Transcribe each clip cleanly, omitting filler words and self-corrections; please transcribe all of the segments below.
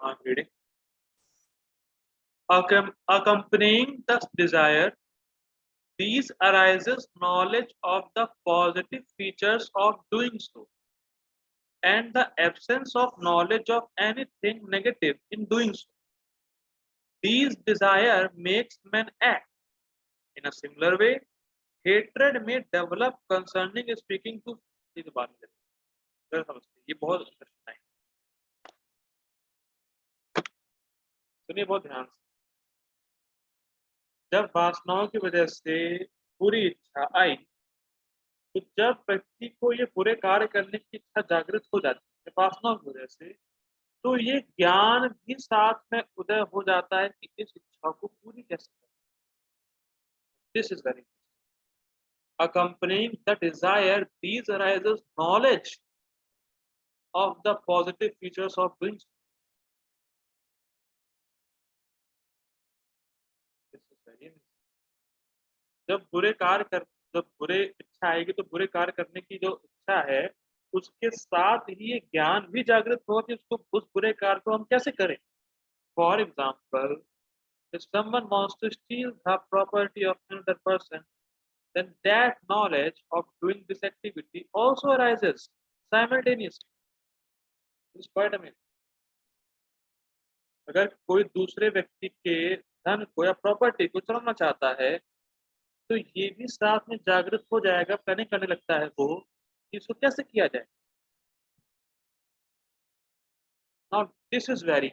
I'm reading. Accompanying the desire, these arises knowledge of the positive features of doing so, and the absence of knowledge of anything negative in doing so. These desire makes men act. In a similar way, hatred may develop concerning speaking to ये तो बात है अगर समझते हैं, ये बहुत interesting है। सुनिए बहुत ध्यान से। जब वासनाओं की वजह से पूरी इच्छा आई, तो जब व्यक्ति को ये बुरे कार्य करने की इच्छा जागृत हो जाती है वासनाओं की वजह से, तो ये ज्ञान भी साथ में उदय हो जाता है कि इस इच्छा को पूरी कैसे करें। This is very accompanying the desire, these arises knowledge of the positive features of doing so. This is very interesting. जब बुरे कार्य कर जब बुरे इच्छा आएगी तो बुरे कार्य करने की जो इच्छा है, उसके साथ ही ये ज्ञान भी जागृत होगा कि उसको उस बुरे कार्य को हम कैसे करें। For example, if someone wants to steal the property of another person, then that knowledge of doing this activity also arises simultaneously. This is quite amazing. अगर कोई दूसरे व्यक्ति के धन को या प्रॉपर्टी को चुराना चाहता है, तो ये भी साथ में जागृत हो जाएगा, प्लानिंग करने लगता है वो कि इसको कैसे किया जाए। Now this is very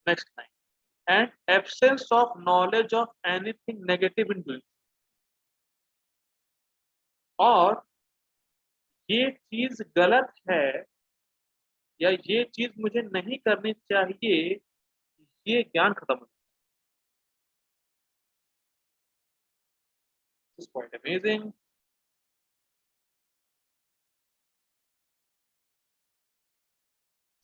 next line and absence of knowledge of anything negative in doing. और ये चीज गलत है या ये चीज मुझे नहीं करनी चाहिए, ये ज्ञान खत्म हो जाता है। Quite amazing.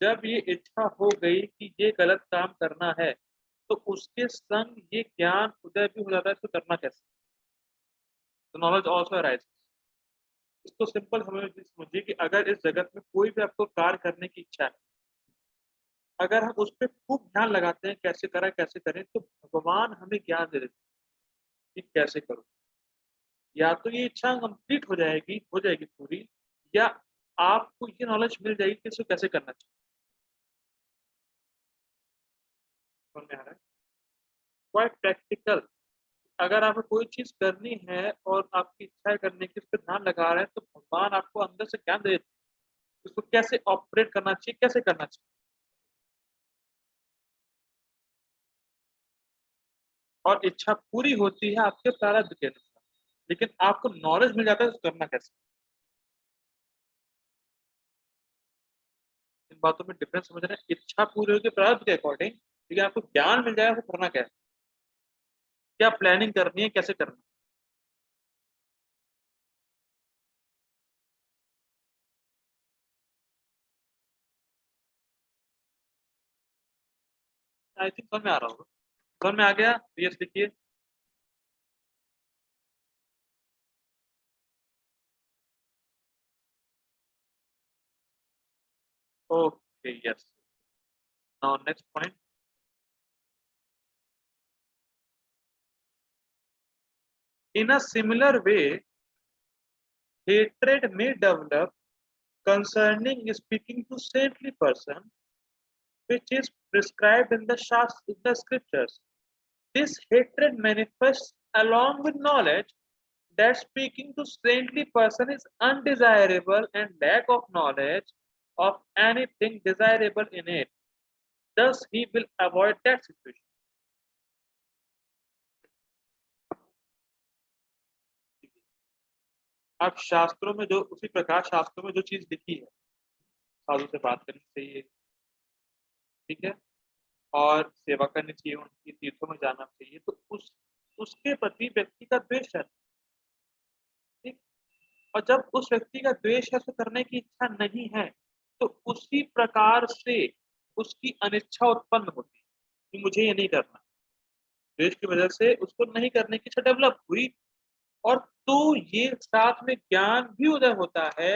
जब ये इच्छा हो गई कि ये गलत काम करना है, तो उसके संग ये ज्ञान उदय भी हो जाता है इसको करना कैसे। तो नॉलेज ऑल्सो अराइजेस। इसको सिंपल समझिए कि अगर इस जगत में कोई भी आपको कार्य करने की इच्छा है, अगर हम उस पर खूब ध्यान लगाते हैं कैसे करें, तो भगवान हमें ज्ञान दे देते हैं कि कैसे करो। या तो ये इच्छा कंप्लीट हो जाएगी पूरी, या आपको ये नॉलेज मिल जाएगी कि इसको कैसे करना चाहिए। समझ में आ रहा है? Quite practical. अगर आपको कोई चीज करनी है और आपकी इच्छा है करने की, उस पर ध्यान लगा रहे हैं, तो भगवान आपको अंदर से ज्ञान दे देते हैं उसको कैसे ऑपरेट करना चाहिए, कैसे करना चाहिए। और इच्छा पूरी होती है आपके प्रारब्ध के अनुसार, लेकिन आपको नॉलेज मिल जाता है उसको करना कैसे। इन बातों में डिफरेंस समझ रहे हैं। इच्छा पूरी होगी प्रारब्ध के अकॉर्डिंग, लेकिन आपको ज्ञान मिल जाएगा तो करना कैसे, क्या प्लानिंग करनी है, कैसे करना। आई थिंक समझ में आ रहा होगा। समझ में आ गया? यस लिखिए। Okay yes. Now next point. In a similar way, hatred may develop concerning speaking to saintly person, which is prescribed in in the scriptures. This hatred manifests along with knowledge that speaking to saintly person is undesirable and lack of knowledge of anything desirable in it. Thus, he will avoid that situation. अब शास्त्रों में जो उसी प्रकार शास्त्रों में जो चीज लिखी है, साधु से बात करनी चाहिए, ठीक है, और सेवा करनी चाहिए, उनकी तीर्थों में जाना चाहिए, तो उसके प्रति व्यक्ति का द्वेष है, ठीक। और जब उस व्यक्ति का द्वेष है, तो करने की इच्छा नहीं है, तो उसी प्रकार से उसकी अनिच्छा उत्पन्न होती है कि मुझे ये नहीं करना। द्वेष की वजह से उसको नहीं करने की इच्छा डेवलप हुई, और तो ये साथ में ज्ञान भी उदय होता है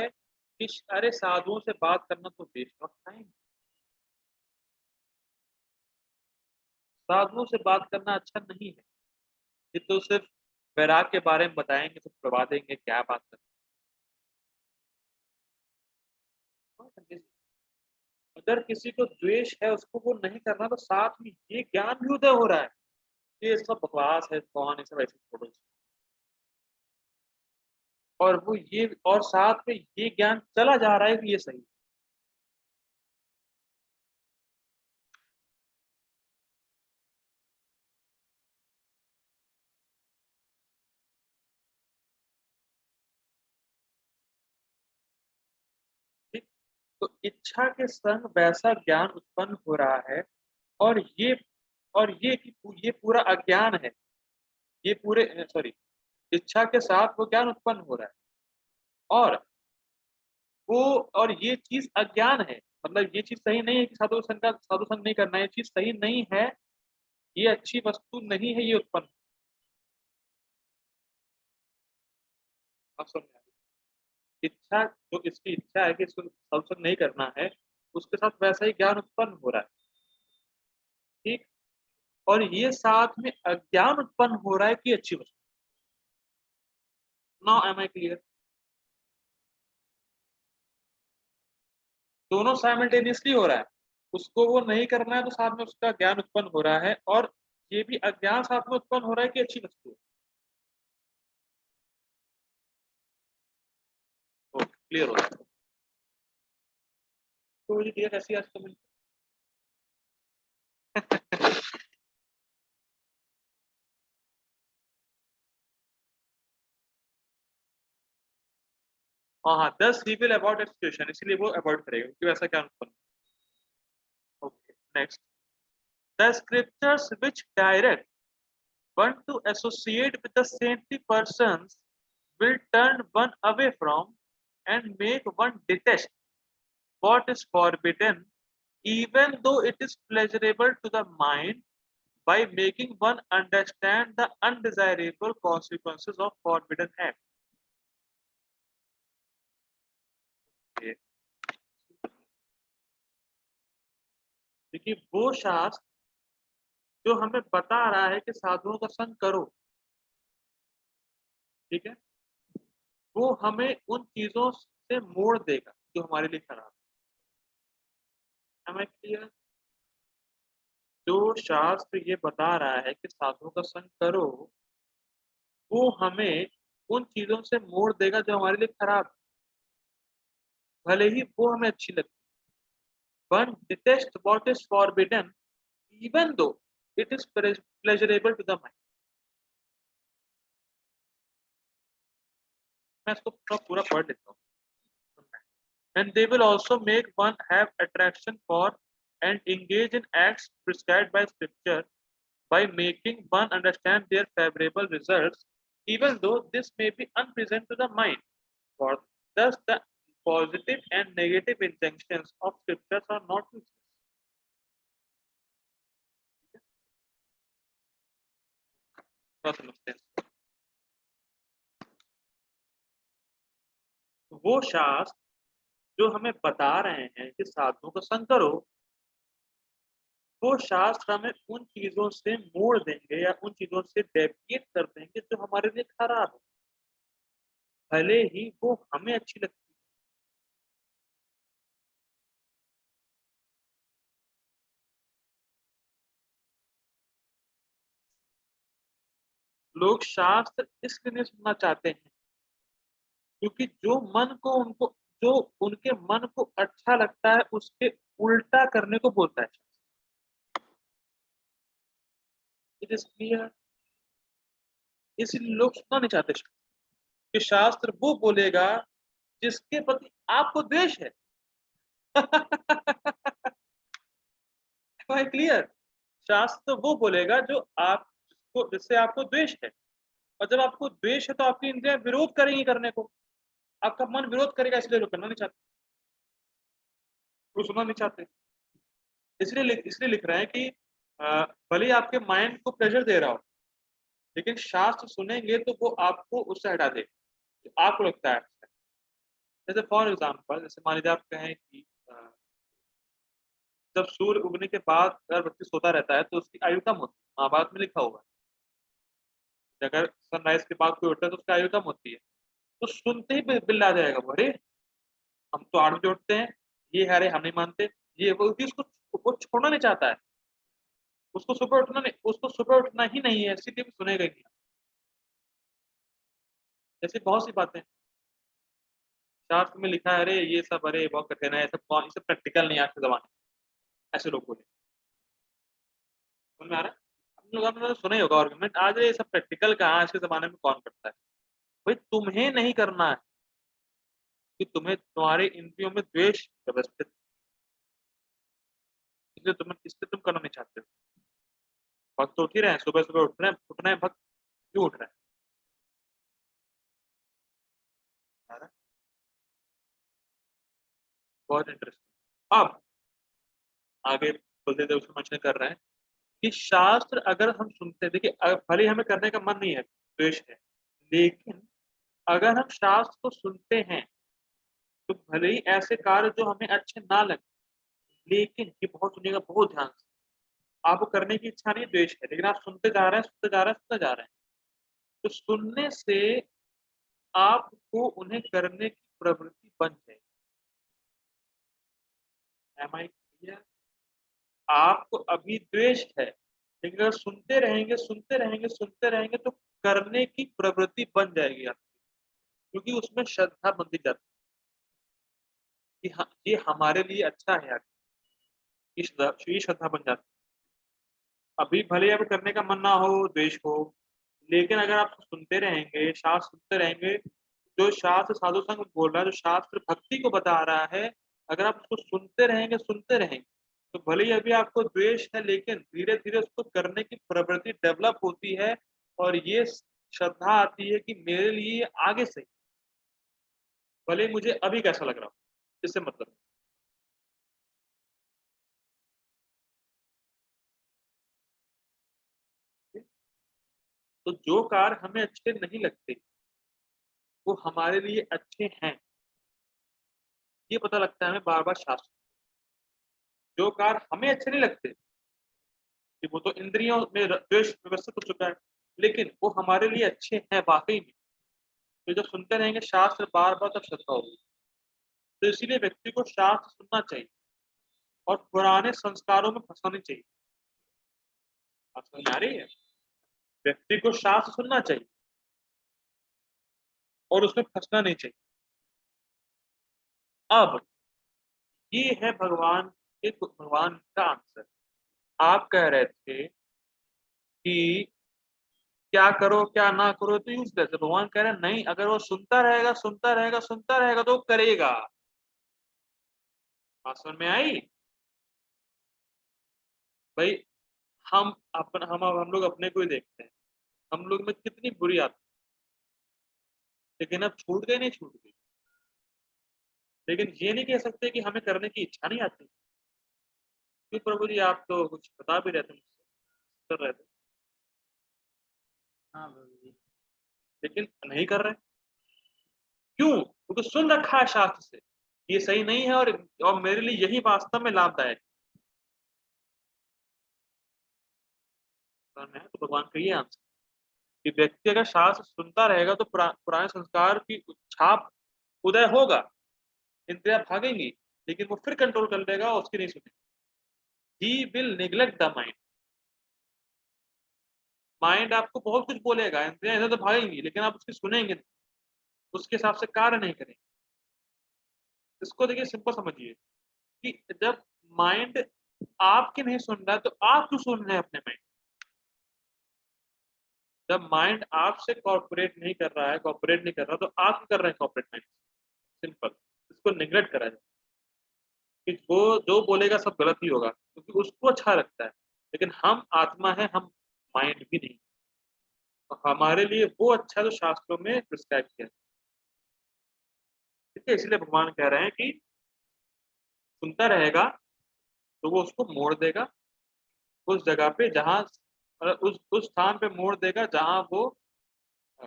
कि अरे साधुओं से बात करना तो वेस्ट ऑफ टाइम। साधुओं से बात करना अच्छा नहीं है। ये तो सिर्फ वैराग के बारे में बताएंगे तो करवा देंगे, क्या बात करते। अगर किसी को द्वेष है उसको वो नहीं करना, तो साथ में ये ज्ञान भी उदय हो रहा है, ये सब बकवास है, कौन ये सब ऐसे छोड़ो। और वो ये और साथ में ये ज्ञान चला जा रहा है कि ये सही। ठीक। तो इच्छा के संग वैसा ज्ञान उत्पन्न हो रहा है, और ये ये पूरा अज्ञान है। ये पूरे सॉरी, इच्छा के साथ वो ज्ञान उत्पन्न हो रहा है, और वो और ये चीज अज्ञान है। मतलब ये चीज सही नहीं है कि साधु संग नहीं करना, ये चीज सही नहीं है, ये अच्छी वस्तु नहीं है, ये उत्पन्न। आप समझ में आ रही? इच्छा, जो इसकी इच्छा है कि इसको साधु संग नहीं करना है, उसके साथ वैसा ही ज्ञान उत्पन्न हो रहा है। ठीक। और ये साथ में अज्ञान उत्पन्न हो रहा है कि अच्छी वस्तु। Now am I clear? दोनों साइमल्टेनियसली हो रहा है। उसको वो नहीं करना है तो साथ में उसका ज्ञान उत्पन्न हो रहा है, और ये भी अज्ञान साथ में उत्पन्न हो रहा है कि अच्छी वस्तु है। ओके, क्लियर हो रहा है। तो ये क्लियर ऐसी आज तो मिल। हाँ हाँ, 10 रिवील अबाउट सिचुएशन, इसीलिए वो अवॉइड करेगा क्योंकि वैसा ज्ञान उत्पन्न। Okay, next. The scriptures which direct one to associate with the saintly persons will turn one away from and make one detest what is forbidden, even though it is pleasurable to the mind, by making one understand the undesirable consequences of forbidden act. देखिए, वो शास्त्र जो हमें बता रहा है कि साधुओं का संग करो, ठीक है, वो हमें उन चीजों से मोड़ देगा जो हमारे लिए खराब है। हमें क्लियर? जो शास्त्र ये बता रहा है कि साधुओं का संग करो, वो हमें उन चीजों से मोड़ देगा जो हमारे लिए खराब है, भले ही वो हमें अच्छी लगती है। One detest what is forbidden even though it is pleasurable to the mind. मैं इसको पूरा पढ़ लेता हूँ। And they will also make one have attraction for and engage in acts prescribed by scripture, by making one understand their favorable results, even though this may be unpleasant to the mind. For thus the positive and negative injunctions of scriptures are not useless. वो शास्त्र जो हमें बता रहे हैं कि साधुओं को संग करो, वो शास्त्र हमें उन चीजों से मोड़ देंगे या उन चीजों से डेविएट कर देंगे जो हमारे लिए खराब है, भले ही वो हमें अच्छी लगती है। लोग शास्त्र इसलिए नहीं सुनना चाहते हैं क्योंकि जो उनके मन को अच्छा लगता है उसके उल्टा करने को बोलता है। It is clear? इसलिए लोग सुनना नहीं चाहते कि शास्त्र वो बोलेगा जिसके प्रति आपको द्वेष है। भाई क्लियर? शास्त्र वो बोलेगा जो आपको, जिससे आपको द्वेष है, और जब आपको द्वेष है तो आपकी इंद्रियां विरोध करेंगी करने को, आपका मन विरोध करेगा, इसलिए लोग करना नहीं चाहते, वो सुनना नहीं चाहते। इसलिए लिख रहे हैं कि भले ही आपके माइंड को प्रेशर दे रहा हो, लेकिन शास्त्र सुनेंगे तो वो आपको उससे हटा दे जो आपको लगता है अच्छा है। जैसे फॉर एग्जाम्पल, जैसे मान लीजिए आप कहें कि जब सूर्य उगने के बाद अगर व्यक्ति सोता रहता है तो उसकी आयु कम होती है, महाभारत में लिखा हुआ है। अगर सनराइज के बाद कोई उठता है तो उसकी आयु कम होती है। तो सुनते ही बिल आ जाएगा वो, अरे हम तो 8 बजे उठते हैं, ये है, अरे हम नहीं मानते, ये वो, क्योंकि उसको वो छोड़ना नहीं चाहता है। उसको सुबह उठना ही नहीं है, इसलिए भी सुनेगा ही नहीं। जैसे बहुत सी बातें शास्त्र में लिखा है, अरे ये सब, अरे बहुत कठिन है, ये सब प्रैक्टिकल नहीं है आज के जमाने में, ऐसे लोग बोले। समझ में आ रहा है? आपने तो सुना ही होगा आर्गुमेंट, आज ये सब प्रैक्टिकल कहाँ, आज के जमाने में कौन करता है? भाई तुम्हें नहीं करना है, कि तुम्हें तुम्हारे इंद्रियों में द्वेष व्यवस्थित, इसलिए तुम करना नहीं चाहते हो। भक्त तो उठ ही रहे हैं, सुबह सुबह उठ रहे हैं भक्त, क्यों उठ रहे हैं? बहुत इंटरेस्टिंग। अब आगे बोलते थे उसमें मेंशन कर रहे हैं कि शास्त्र अगर हम सुनते हैं, देखिए भले ही हमें करने का मन नहीं है, द्वेष है, लेकिन अगर हम शास्त्र को सुनते हैं तो भले ही ऐसे कार्य जो हमें अच्छे ना लगे, लेकिन ये बहुत सुनिएगा बहुत ध्यान से, आपको करने की इच्छा नहीं, द्वेष है, लेकिन आप सुनते जा रहे हैं, सुनते जा रहे हैं, सुनते जा रहे हैं, तो सुनने से आपको उन्हें करने की प्रवृत्ति बन जाएगी। Am I clear? आपको अभी द्वेष है, लेकिन अगर सुनते रहेंगे, सुनते रहेंगे तो करने की प्रवृत्ति बन जाएगी आपकी, क्योंकि उसमें श्रद्धा बंधी जाती है कि हाँ ये हमारे लिए अच्छा है यार, ये श्रद्धा बन जाती है। अभी भले अब करने का मन ना हो, द्वेष हो, लेकिन अगर आप सुनते रहेंगे, शास्त्र सुनते रहेंगे, जो शास्त्र साधु संग बोल रहा है, जो शास्त्र भक्ति को बता रहा है, अगर आप उसको सुनते रहेंगे, तो भले ही अभी आपको द्वेष है, लेकिन धीरे धीरे उसको करने की प्रवृत्ति डेवलप होती है, और ये श्रद्धा आती है कि मेरे लिए ये आगे सही, भले ही मुझे अभी कैसा लग रहा हो, इससे मतलब है। तो जो कार्य हमें अच्छे नहीं लगते वो हमारे लिए अच्छे हैं, ये पता लगता है हमें बार बार शास्त्र। जो कार्य हमें अच्छे नहीं लगते कि वो तो इंद्रियों में द्वेष व्यवस्थित हो चुका है, लेकिन वो हमारे लिए अच्छे हैं वाकई में, तो जब सुनते रहेंगे शास्त्र बार बार तब श्रद्धा होगी। तो इसीलिए व्यक्ति को शास्त्र सुनना चाहिए और पुराने संस्कारों में फंसना नहीं चाहिए। आप समझ में आ रही है? व्यक्ति को शास्त्र सुनना चाहिए और उसमें फंसना नहीं चाहिए। अब ये है भगवान का आंसर। आप कह रहे थे कि क्या करो क्या ना करो तो यूजलेस है, भगवान कह रहे हैं नहीं, अगर वो सुनता रहेगा, सुनता रहेगा, सुनता रहेगा तो वो करेगा। बात समझ में आई? भाई हम लोग अपने को ही देखते हैं, हम लोग में कितनी बुरी आदत, लेकिन अब छूट गई, नहीं छूट गई, लेकिन ये नहीं कह सकते कि हमें करने की इच्छा नहीं आती। क्यों प्रभु जी, आप तो कुछ बता भी रहे थे मुझसे, कर रहे थे, हाँ प्रभु जी। लेकिन नहीं कर रहे। क्यों? क्योंकि सुन रखा है शास्त्र से ये सही नहीं है, और मेरे लिए यही वास्तव में लाभदायक है। तो भगवान का ये आंसर कि व्यक्ति अगर शास्त्र सुनता रहेगा तो पुराने संस्कार की छाप उदय होगा, इंद्रियां भागेंगी, लेकिन वो फिर कंट्रोल कर लेगा और उसकी नहीं सुनेगी। He will neglect the mind. Mind आपको बहुत कुछ बोलेगा, इंद्रियां इधर तो भागेंगी, लेकिन आप उसकी सुनेंगे नहीं, उसके हिसाब से कार्य नहीं करेंगे। इसको देखिए, सिंपल समझिए कि जब माइंड आपकी नहीं सुन रहा है तो आप क्यों सुन रहे हैं अपने माइंड? जब माइंड आपसे कॉपरेट नहीं कर रहा, तो आप क्या कर रहे हैं कॉपरेट माइंड? सिंपल। इसको निग्लेक्ट करा जाए कि वो जो बोलेगा सब गलत ही होगा, क्योंकि उसको अच्छा लगता है, लेकिन हम आत्मा है, हम माइंड भी नहीं। तो हमारे लिए वो अच्छा जो शास्त्रों में प्रिस्क्राइब किया है। ठीक है, इसलिए भगवान कह रहे हैं कि सुनता रहेगा तो वो उसको मोड़ देगा उस जगह पे जहाँ, उस स्थान पे मोड़ देगा जहाँ वो अ,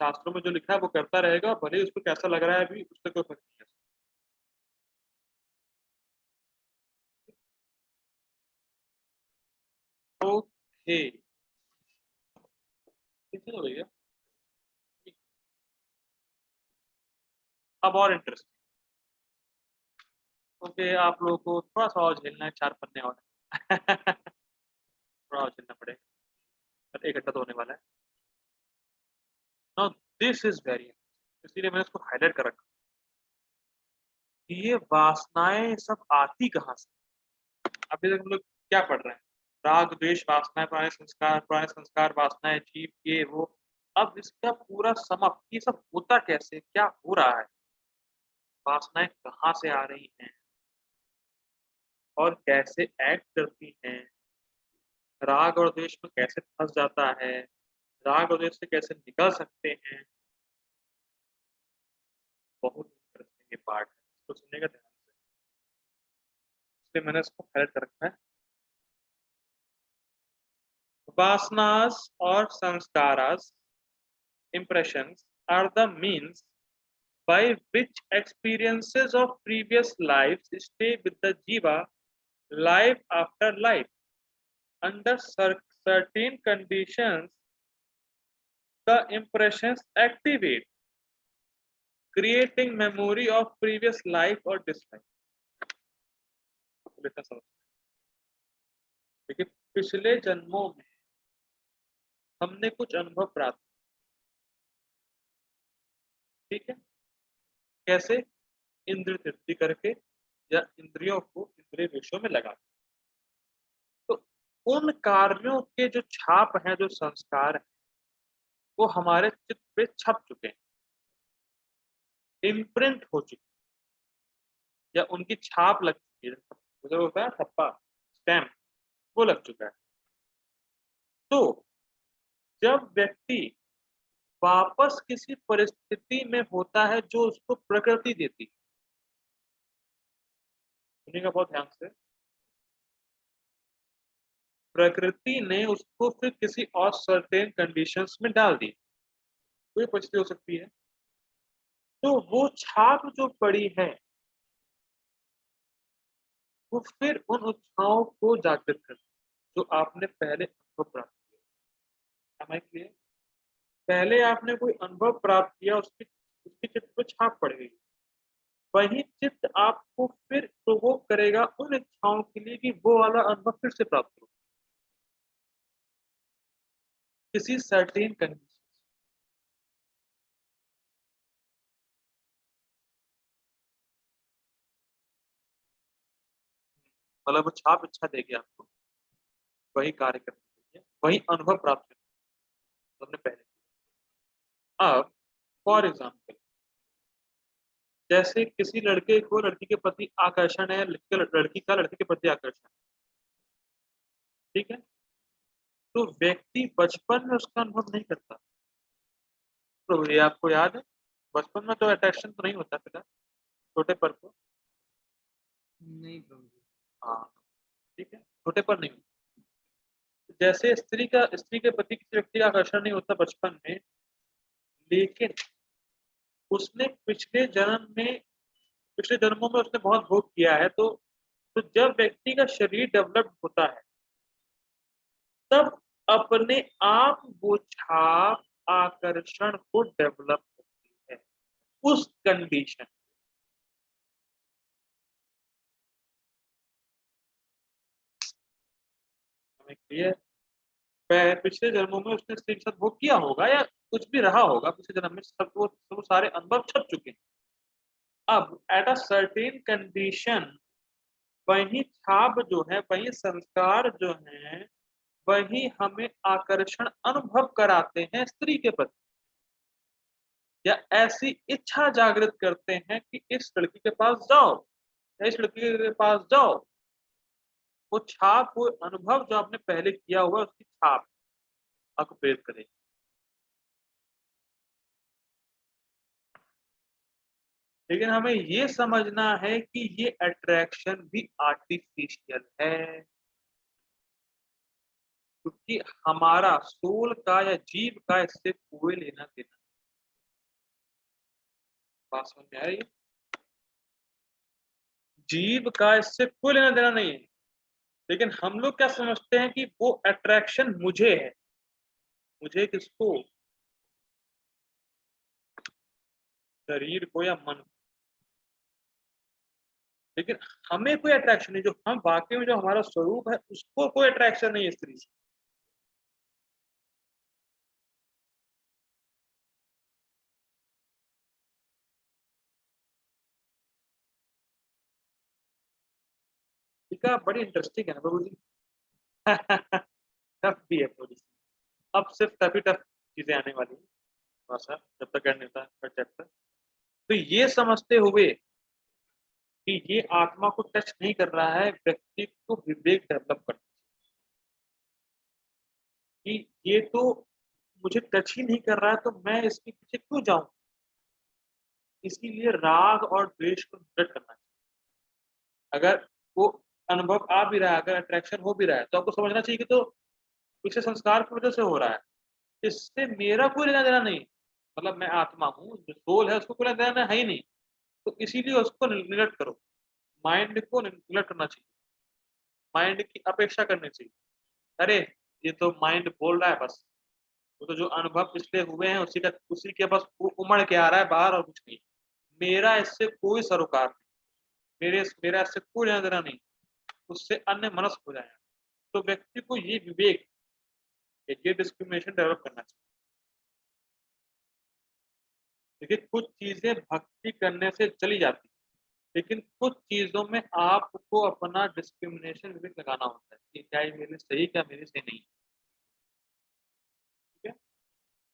शास्त्रों में जो लिखा है वो करता रहेगा, भले ही उसको कैसा लग रहा है अभी, उससे कोई फर्क नहीं है। ओके, कितनी हो गई है? अब और इंटरेस्टिंग। ओके, आप लोगों को थोड़ा सा और झेलना है, 4 पन्ने और थोड़ा और झेलना पड़ेगा, पर 1 घंटा तो होने वाला है। नाउ दिस इज वेरी, इसीलिए मैंने इसको हाईलाइट कर रखा कि ये वासनाएं सब आती कहाँ से। अभी तक हम लोग क्या पढ़ रहे हैं? राग द्वेष वासनाएं, पुराने संस्कार वासनाएं, जीव, ये वो। अब इसका पूरा समअप, ये सब होता कैसे, क्या हो रहा है, वासनाएं कहाँ से आ रही हैं और कैसे एक्ट करती हैं, राग और द्वेष में कैसे फंस जाता है, राग और द्वेष से कैसे निकल सकते हैं। बहुत इंटरेस्टिंग ये पार्ट है, इसको सुनिएगा ध्यान से, इसलिए मैंने इसको हाईलाइट कर रखा है। वासनास और samskaras, impressions, are the means by which experiences of previous lives stay with the jiva life after life. Under certain conditions, the impressions activate, creating memory of previous life or dislike. देखिए, पिछले जन्मों में हमने कुछ अनुभव प्राप्त, ठीक है, कैसे? इंद्र तृप्ति करके या इंद्रियों को इंद्रिय विषयों में लगा, तो उन कार्यों के जो छाप हैं, जो संस्कार हैं, वो हमारे चित्त पे छप चुके हैं, इम्प्रिंट हो चुके हैं, या उनकी छाप लग चुकी है, जैसे होता है ठप्पा, स्टैम्प, वो लग चुका है। तो जब व्यक्ति वापस किसी परिस्थिति में होता है जो उसको प्रकृति देती है, सुनिएगा बहुत ध्यान से, प्रकृति ने उसको फिर किसी और सर्टेन कंडीशंस में डाल दी, कोई परिस्थिति हो सकती है, तो वो छाप जो पड़ी है वो फिर उन इच्छाओं को जागृत करती है जो आपने पहले अनुभव प्राप्त किया। Am I clear? पहले आपने कोई अनुभव प्राप्त किया, उसकी उसकी चित्त पे छाप पड़ गई, वही चित्त आपको फिर प्रोवोक करेगा उन इच्छाओं के लिए कि वो वाला अनुभव फिर से प्राप्त करो, किसी सर्टेन कंडीशन। मतलब वो छाप इच्छा देगी आपको वही कार्य करने के लिए, वही अनुभव प्राप्त करने के लिए हमने पहले किया। अब फॉर एग्जाम्पल, जैसे किसी लड़के को लड़की के प्रति आकर्षण है, लड़की का लड़के के प्रति आकर्षण, ठीक है, तो व्यक्ति बचपन में उसका अनुभव नहीं करता। तो ये आपको याद है, बचपन में तो अट्रैक्शन तो नहीं होता फिलहाल, छोटे पर को, नहीं प्रभु। हाँ, ठीक है, छोटे पर नहीं होता। जैसे स्त्री के प्रति किसी व्यक्ति का आकर्षण नहीं होता बचपन में, लेकिन उसने पिछले जन्मों में उसने बहुत भोग किया है, तो जब व्यक्ति का शरीर डेवलप होता है, तब अपने आप वो छाप आकर्षण को डेवलप होती है उस कंडीशन। हमें क्लियर? पिछले जन्मों में उसने स्त्री के साथ भोग किया होगा या कुछ भी रहा होगा पिछले जन्म में, सब वो सारे अनुभव छप चुके हैं। अब एट अ सर्टेन कंडीशन, वही छाप जो है, वही संस्कार जो है, वही हमें आकर्षण अनुभव कराते हैं स्त्री के प्रति, या ऐसी इच्छा जागृत करते हैं कि इस लड़की के पास जाओ या इस लड़की के पास जाओ। वो छाप, वो अनुभव जो आपने पहले किया हुआ उसकी छाप आपको प्रेरित करेगी। लेकिन हमें ये समझना है कि ये अट्रैक्शन भी आर्टिफिशियल है, क्योंकि हमारा सोल का या जीव का इससे कोई लेना देना। बात समझ में आ रही है? जीव का इससे कोई लेना देना नहीं है। लेकिन हम लोग क्या समझते हैं कि वो अट्रैक्शन मुझे है, मुझे किसको, शरीर को या मन को। लेकिन हमें कोई अट्रैक्शन नहीं, जो हम वाकई में जो हमारा स्वरूप है उसको कोई अट्रैक्शन नहीं है स्त्री से। ठीक है, बड़ी इंटरेस्टिंग है ना प्रभु जी। टफ भी है थोड़ी सी। अब सिर्फ टफी टफ चीजें आने वाली है थोड़ा सा, जब तक करने था चैप्टर। तो ये समझते हुए कि ये आत्मा को टच नहीं कर रहा है, व्यक्ति को विवेक डेवलप करना कि ये तो मुझे टच ही नहीं कर रहा है, तो मैं इसके पीछे क्यों जाऊं। इसीलिए राग और द्वेष को निवृत्त करना चाहिए। अगर वो अनुभव आ भी रहा है, अगर अट्रैक्शन हो भी रहा है, तो आपको समझना चाहिए कि तो पीछे संस्कार की वजह से हो रहा है, इससे मेरा कोई लेना देना नहीं। मतलब मैं आत्मा हूँ, जो सोल है उसको कोई लेना देना है ही नहीं, तो इसीलिए उसको निगलेक्ट करो। माइंड को निगलेक्ट करना चाहिए, माइंड की अपेक्षा करनी चाहिए। अरे ये तो माइंड बोल रहा है बस, वो तो जो अनुभव पिछले हुए हैं उसी के बस वो उमड़ के आ रहा है बाहर, और कुछ नहीं। मेरा इससे कोई सरोकार नहीं, मेरा इससे कोई लेना देना नहीं, उससे अन्य मनस्क हो जाएगा। तो व्यक्ति को ये विवेक, ये डिस्क्रिमिनेशन डेवलप करना चाहिए। देखिए कुछ चीजें भक्ति करने से चली जाती, लेकिन कुछ चीजों में आपको अपना डिस्क्रिमिनेशन विवेक लगाना होता है कि क्या ये मेरे लिए सही, क्या मेरे से नहीं। ठीक है,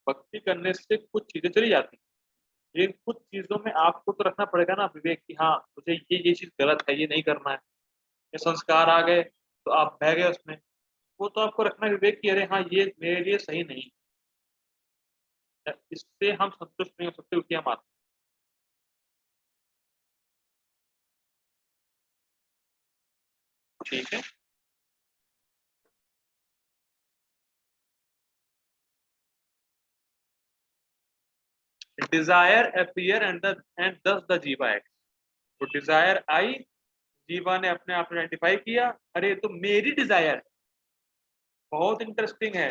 भक्ति करने से कुछ चीजें चली जाती, लेकिन कुछ चीजों में आपको तो रखना पड़ेगा ना विवेक कि हाँ मुझे ये चीज गलत है, ये नहीं करना है। ये संस्कार आ गए तो आप बह गए उसमें, वो तो आपको रखना विवेक कि अरे हाँ ये मेरे लिए सही नहीं है, इससे हम संतुष्ट नहीं हो सकते क्योंकि हम आत्मा। ठीक है, डिजायर अपीयर एंड दस द जीवा एक्ट। तो डिजायर आई, जीवा ने अपने आप आइडेंटिफाई किया, अरे ये तो मेरी डिजायर है। बहुत इंटरेस्टिंग है,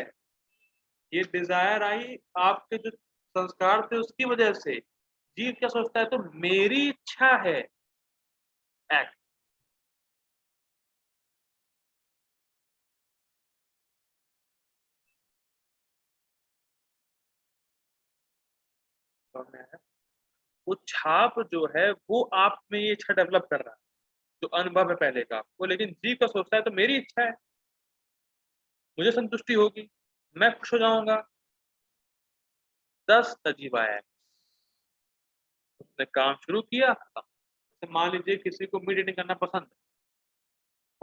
ये डिजायर आई आपके जो संस्कार थे उसकी वजह से। जीव क्या सोचता है, तो मेरी इच्छा है एक्ट। वो छाप जो है वो आप में ये इच्छा डेवलप कर रहा है, जो अनुभव है पहले का वो। लेकिन जीव का सोचता है तो मेरी इच्छा है, मुझे संतुष्टि होगी, मैं खुश हो जाऊंगा। 10 तजीबा है, उसने काम शुरू किया खत्म। जैसे मान लीजिए किसी को मीट ईटिंग करना पसंद है,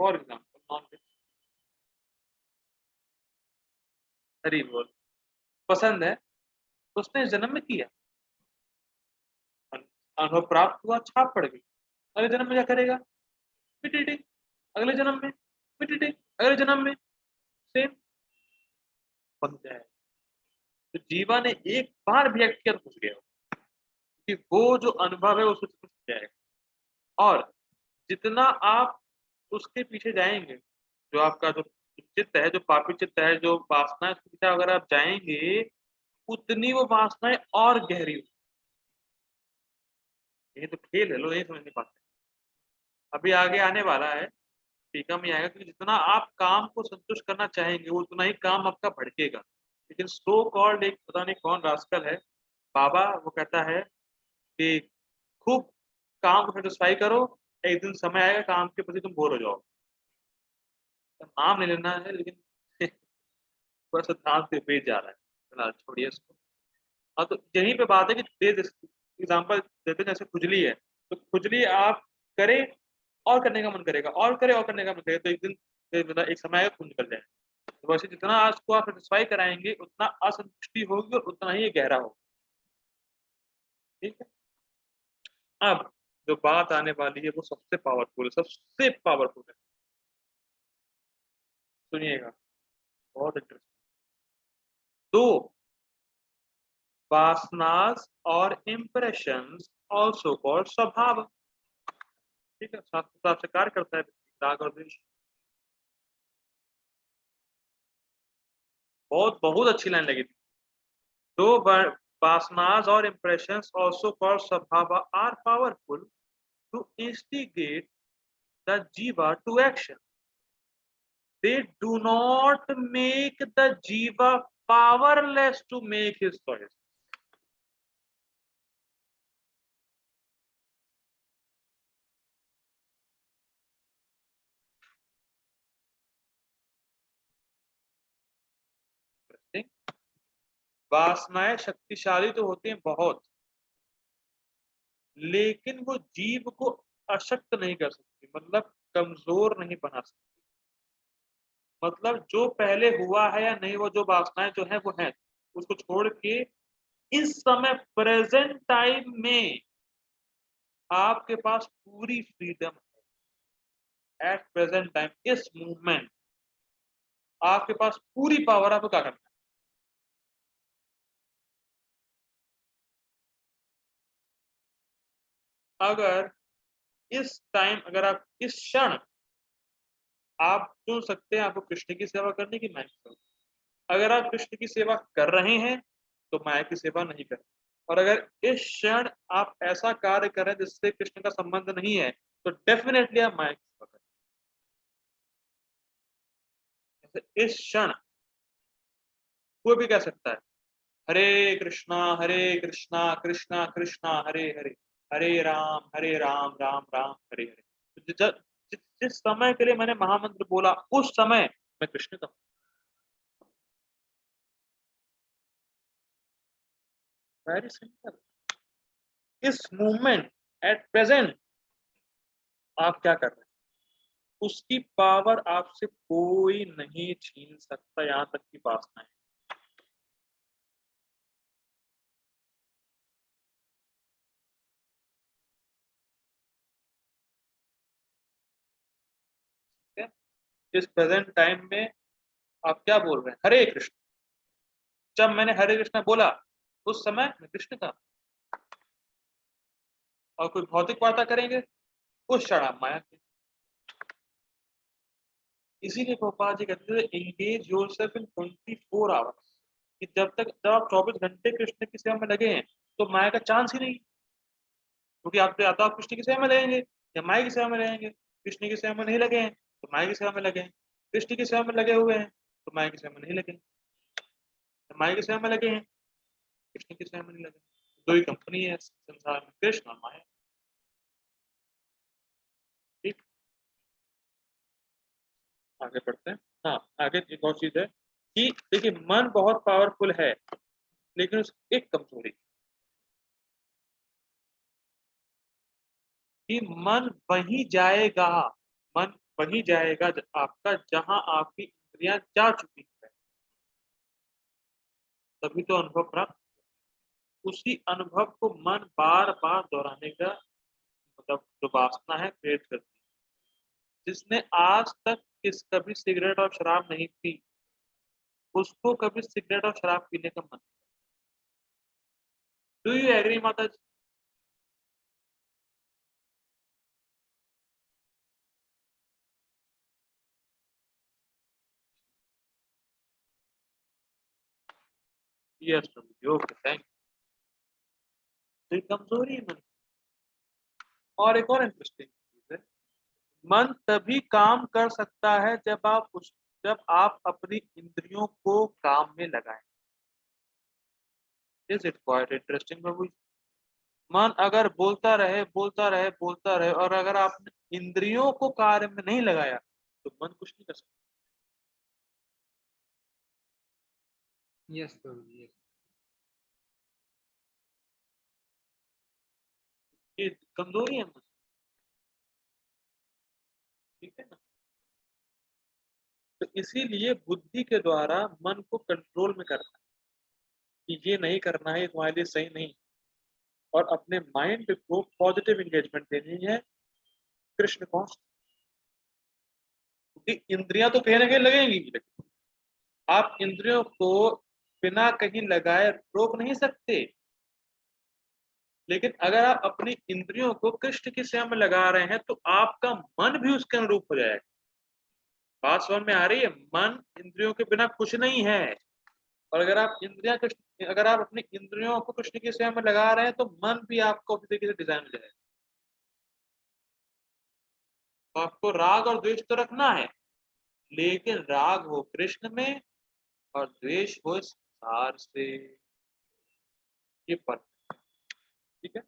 फॉर एग्जाम्पल नॉन वेज, हरी बोल पसंद है, तो उसने इस जन्म में किया, अनुभव प्राप्त हुआ, छाप पड़ गई। अगले जन्म में क्या करेगा, मीट ईटिंग। अगले जन्म में मीट ईटिंग, अगले जन्म में सेम बन जाए। तो जीवा ने एक बार भी एक्ट किया तो घुस गया, कि वो जो अनुभव है वो सोच घुस जाएगा। और जितना आप उसके पीछे जाएंगे, जो आपका जो चित्त है, जो पापी चित्त है, जो वासना है, उसके पीछे अगर आप जाएंगे, उतनी वो वासनाएं और गहरी होगी। ये तो खेल है, लोग नहीं समझ नहीं पाते। अभी आगे आने वाला है, टीका में आएगा कि जितना आप काम को संतुष्ट करना चाहेंगे उतना ही काम आपका भड़केगा। लेकिन सो कॉल्ड एक पता नहीं कौन रास्कल है, बाबा वो कहता है कि खूब काम को सेटिस्फाई करो, एक दिन समय आएगा काम के प्रति तुम बोर हो जाओ। तो नाम नहीं लेना है, लेकिन थोड़ा सा ध्यान से पेज जा रहा है, फिलहाल छोड़िए इसको। हाँ तो यहीं पे बात है कि एग्जाम्पल देते हैं, जैसे खुजली है, तो खुजली आप करें और करने का मन करेगा, और करे और करने का मन करेगा, तो एक दिन मतलब एक समय आएगा खून निकल जाए। तो वैसे जितना आज को आप सेटिस्फाई कराएंगे उतना असंतुष्टि होगी और उतना ही ये गहरा होगा। ठीक है, अब जो बात आने वाली है वो सबसे पावरफुल है, सबसे पावरफुल है। सुनिएगा, बहुत इंटरेस्टिंग। दो वासनास और इम्प्रेशंस ऑल्सो कॉल्ड स्वभाव। ठीक है, शास्त्र तो आपसे कार्य करता है राग और द्वेष। बहुत बहुत अच्छी लाइन लगी थी। दो वासनास और impressions also called sabhava are powerful to instigate the jiva to action. They do not make the jiva powerless to make his choice. वासनाएं शक्तिशाली तो होती हैं बहुत, लेकिन वो जीव को अशक्त नहीं कर सकती, मतलब कमजोर नहीं बना सकती। मतलब जो पहले हुआ है या नहीं, वो जो वासनाएं जो है वो है, उसको छोड़ के इस समय प्रेजेंट टाइम में आपके पास पूरी फ्रीडम है। एट प्रेजेंट टाइम, इस मूवमेंट आपके पास पूरी पावर, आपको क्या करना है। अगर इस टाइम, अगर आप इस क्षण आप चुन सकते हैं आपको कृष्ण की सेवा करने की, माया की सेवा। अगर आप कृष्ण की सेवा कर रहे हैं तो माया की सेवा नहीं कर। और अगर इस क्षण आप ऐसा कार्य कर रहे हैं जिससे कृष्ण का संबंध नहीं है, तो डेफिनेटली आप माया की सेवा करें। जैसे इस क्षण कोई भी कह सकता है हरे कृष्णा कृष्णा कृष्णा हरे हरे, हरे राम राम राम हरे हरे। तो जिस समय के लिए मैंने महामंत्र बोला, उस समय मैं कृष्ण का हूं। Very simple. इस मूवमेंट, एट प्रेजेंट आप क्या कर रहे हैं, उसकी पावर आपसे कोई नहीं छीन सकता, यहां तक की वासना है। इस प्रेजेंट टाइम में आप क्या बोल रहे हैं, हरे कृष्ण। जब मैंने हरे कृष्ण बोला, उस समय मैं कृष्ण था। और कोई भौतिक वार्ता करेंगे, उस क्षण आप माया के। इसीलिए गोपाल जी कहते थे एंगेज योरसेल्फ इन 24 आवर्स, कि जब आप 24 घंटे कृष्ण की सेवा में लगे हैं तो माया का चांस ही नहीं। क्योंकि आप या तो आप कृष्ण की सेवा में लगेंगे या माया की सेवा में रहेंगे। कृष्ण की सेवा में नहीं लगे हैं तो माया की सेवा में लगे हैं, कृष्ण की सेवा में लगे हुए हैं तो माया की सेवा में नहीं लगे, माया की सेवा में लगे हैं, कृष्ण की सेवा में नहीं लगे। दो ही कंपनी है संसार में, कृष्ण और माया। ठीक, आगे बढ़ते हैं। हाँ, आगे एक और चीज है कि देखिए मन बहुत पावरफुल है, लेकिन उसकी एक कमजोरी, कि मन वही जाएगा, मन वही जाएगा आपका जहां आपकी इंद्रियां जा चुकी है, तभी तो अनुभव प्राप्त। उसी अनुभव को मन बार बार दोहराने का मतलब जो वासना है क्रिएट करती है। जिसने आज तक कभी सिगरेट और शराब नहीं पी, उसको कभी सिगरेट और शराब पीने का मन। डू यू एग्री माता जी? यस प्रभु जी, ओके थैंक यू। तो कमजोरी है मन। और एक और इंटरेस्टिंग चीज है, मन तभी काम कर सकता है जब आप अपनी इंद्रियों को काम में लगाएं। इज इट क्वाइट इंटरेस्टिंग प्रभु जी? मन अगर बोलता रहे और अगर आपने इंद्रियों को कार्य में नहीं लगाया तो मन कुछ नहीं कर सकता। यस प्रभु जी, यस। ये कमजोरी है मन, ठीक है ना। तो इसीलिए बुद्धि के द्वारा मन को कंट्रोल में करना, कि ये नहीं करना है, ये तुम्हारे लिए सही नहीं। और अपने माइंड को पॉजिटिव एंगेजमेंट देनी है कृष्ण कॉन्स, क्योंकि इंद्रियां तो कहीं ना कहीं लगेंगी, लेकिन आप इंद्रियों को बिना कहीं लगाए रोक नहीं सकते। लेकिन अगर आप अपनी इंद्रियों को कृष्ण की सेवा में लगा रहे हैं तो आपका मन भी उसके अनुरूप हो जाएगा। बात समझ में आ रही है? मन इंद्रियों के बिना कुछ नहीं है। और अगर आप अपनी इंद्रियों को कृष्ण की सेवा में लगा रहे हैं तो मन भी आपको उसी तरीके से डिजाइन हो जाएगा। तो आपको राग और द्वेष तो रखना है, लेकिन राग हो कृष्ण में और द्वेष हो इस संसार से। ये फर्क, ठीक है।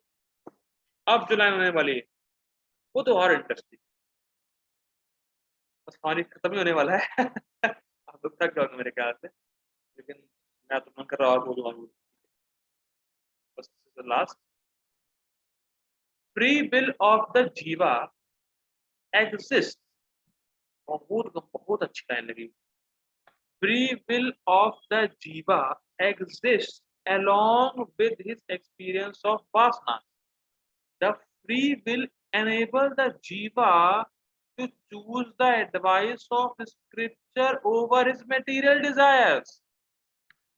अब जो लाइन होने वाली है वो तो और इंटरेस्टिंग, बस हमारी खत्म ही होने वाला है। आप लोग थक जाओगे मेरे ख्याल से, लेकिन मैं तो मन कर रहा और बोलूँ और बोलूँ। बस last, free will of the जीवा एग्जिस्ट। बहुत बहुत अच्छी लाइन लगी। फ्री विल ऑफ द जीवा exist along with his experience of vasana. The free will enable the jiva to choose the advice of scripture over his material desires.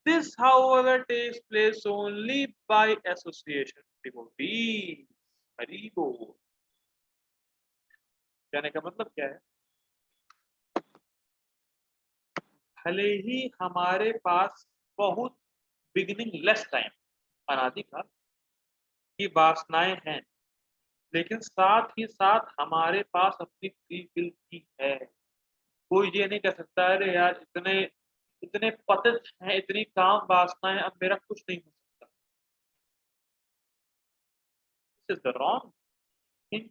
This, however, takes place only by association with devotees. Hari Bol. कहने का मतलब क्या है? भले ही हमारे पास बहुत beginning less time, अनादि का, की वासनाएं हैं, लेकिन साथ ही साथ हमारे पास अपनी फ्री विल भी है। कोई ये नहीं कह सकता अरे यार इतने इतने पतित हैं, इतनी काम वासनाएं, अब मेरा कुछ नहीं हो सकता। This is the wrong thing,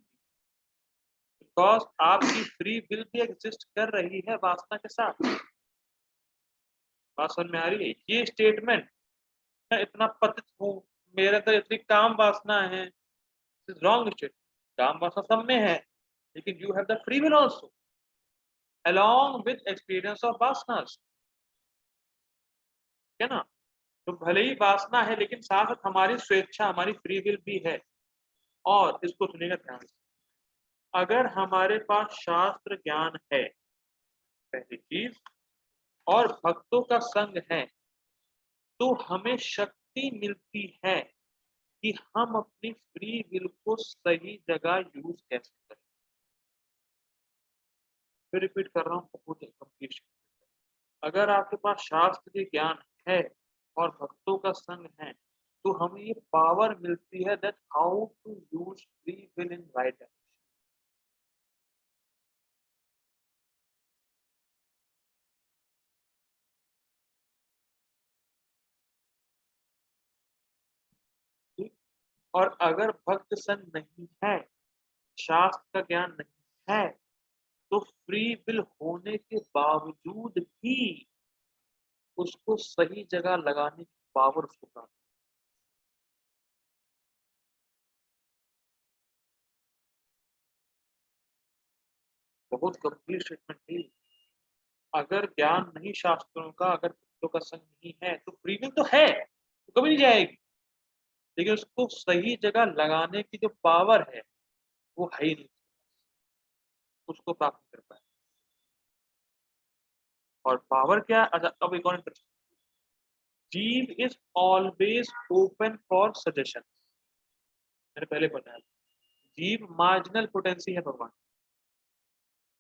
because आपकी फ्री विल भी एग्जिस्ट कर रही है वासना के साथ। बात समझ में आ रही है? ये स्टेटमेंट, मैं इतना पतित हूँ, मेरे अंदर इतनी काम वासना है, दिस इज रॉन्ग स्टेटमेंट। काम वासना सब में है, लेकिन you have the free will also along with experience of vasanas, है ना? तो भले ही वासना है, लेकिन साथ साथ हमारी स्वेच्छा, हमारी फ्री विल भी है। और इसको सुनिएगा ध्यान से, अगर हमारे पास शास्त्र ज्ञान है, पहली चीज, और भक्तों का संग है, तो हमें शक्ति मिलती है कि हम अपनी फ्री विल को सही जगह यूज कैसे करें। फिर रिपीट कर रहा हूँ, बहुत कंप्लीट। अगर आपके पास शास्त्र के ज्ञान है और भक्तों का संग है, तो हमें ये पावर मिलती है that how to use free will in right direction. और अगर भक्त संग नहीं है, शास्त्र का ज्ञान नहीं है, तो फ्री विल होने के बावजूद भी उसको सही जगह लगाने की पावर उसको प्राप्त। बहुत गंभीर स्टेटमेंट है। अगर ज्ञान नहीं शास्त्रों का, अगर भक्तों का संग नहीं है, तो फ्री विल तो है, तो कभी नहीं जाएगी, लेकिन उसको सही जगह लगाने की जो पावर है वो है ही नहीं, उसको प्राप्त कर पाए। और पावर क्या? अच्छा, अब एक और इंटरेस्टिंग, जीव is always open for suggestion. मैंने पहले बताया, जीव मार्जिनल पोटेंसी है भगवान,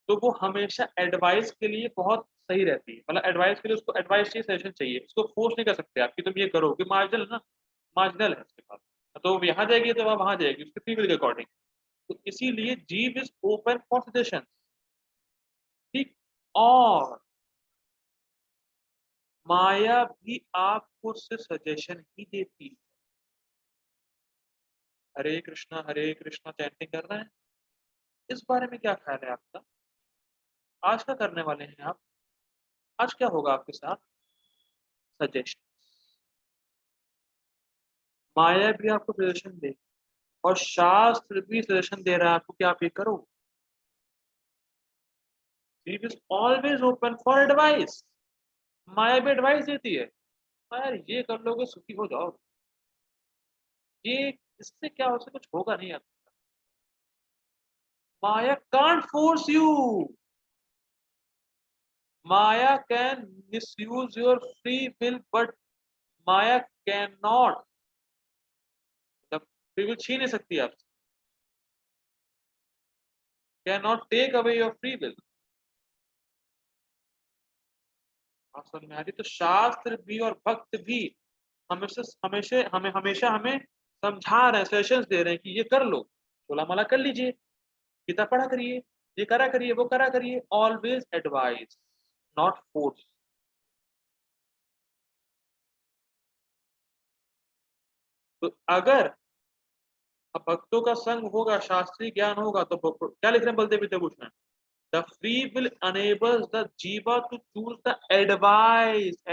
तो वो हमेशा एडवाइस के लिए बहुत सही रहती है। मतलब एडवाइस के लिए उसको एडवाइस चाहिए, सजेशन चाहिए, उसको फोर्स नहीं कर सकते आप कि तुम ये करो, कि मार्जिनल है ना, मार्जिनल है उसके पास, तो वो यहाँ जाएगी तो वह वहां जाएगी उसके फील के अकॉर्डिंग। तो इसीलिए जीव इज ओपन फॉर सजेशन, ठीक। और माया भी आपको सिर्फ सजेशन ही देती है। हरे कृष्णा चैंटिंग कर रहे हैं, इस बारे में क्या ख्याल है आपका? आज क्या करने वाले हैं आप? आज क्या होगा आपके साथ? सजेशन। माया भी आपको सजेशन दे और शास्त्र भी सजेशन दे रहा है आपको कि आप ये करो। जीव is always open for advice. माया भी एडवाइस देती है, यार ये कर लोगे सुखी हो जाओ, ये इससे क्या हो सकता, कुछ होगा नहीं यार। माया कांट फोर्स यू, माया can misuse your free will, but माया कैन नॉट, मतलब फ्री विल छीन नहीं सकती आपसे, can not take away your free will. बात समझ में आ रही? तो शास्त्र भी और भक्त भी हमेशा हमेशा हमें समझा रहे हैं, सजेशंस दे रहे हैं कि ये कर लो, सोलह माला कर लीजिए, गीता पढ़ा करिए, ये करा करिए, वो करा करिए। Always advice, not force. तो अगर भक्तों का संग होगा, शास्त्रीय ज्ञान होगा, तो क्या लिख रहे हैं Baldev Vidyabhushan? The free will enables the jiva to choose the advice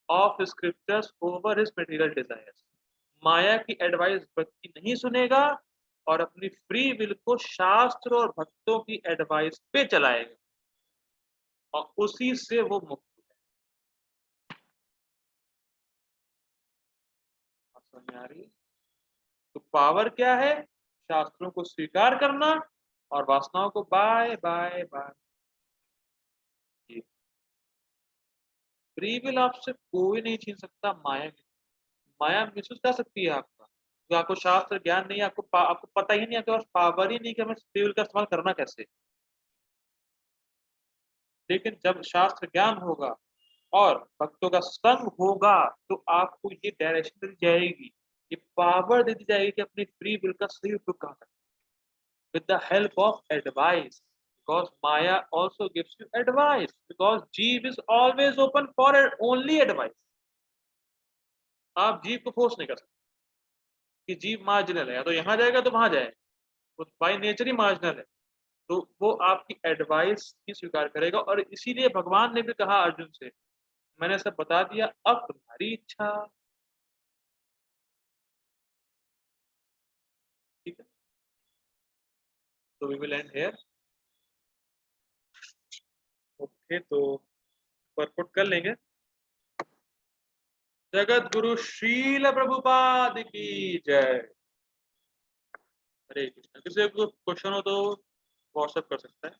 of scriptures over his material desires. माया की एडवाइस व्यक्ति नहीं सुनेगा और अपनी फ्री विल को शास्त्र और भक्तों की एडवाइस पे चलाएगा और उसी से वो मुक्त है। समझ में आ रही है? तो पावर क्या है? शास्त्रों को स्वीकार करना और वासनाओं को bye bye bye. Free will आपसे कोई नहीं छीन सकता। माया मिसयूज कर सकती है आपका, तो आपको शास्त्र ज्ञान नहीं है, आपको पता ही नहीं, आपके पास पावर ही नहीं कि हमें फ्री विल का इस्तेमाल करना कैसे। लेकिन जब शास्त्र ज्ञान होगा और भक्तों का संग होगा, तो आपको ये डायरेक्शन दी जाएगी, ये पावर दे दी जाएगी कि अपनी फ्री विल का सही उपयोग कहाँ करें, with the help of advice, because Maya also gives you advice, because Jeev is always open for only advice। आप जीव को फोर्स नहीं कर सकते कि जीव मार्जिनल है, या तो यहाँ जाएगा तो वहां जाएगा, वो बाई नेचर ही मार्जिनल है। तो वो आपकी एडवाइस ही स्वीकार करेगा, और इसीलिए भगवान ने भी कहा अर्जुन से, मैंने सब बता दिया, अब तुम्हारी इच्छा। ठीक है, तो we will end here. Okay, तो परपुट कर लेंगे। जगत गुरु श्रील प्रभुपाद की जय। हरे कृष्ण। किसी को क्वेश्चन हो तो व्हाट्सएप कर सकता है।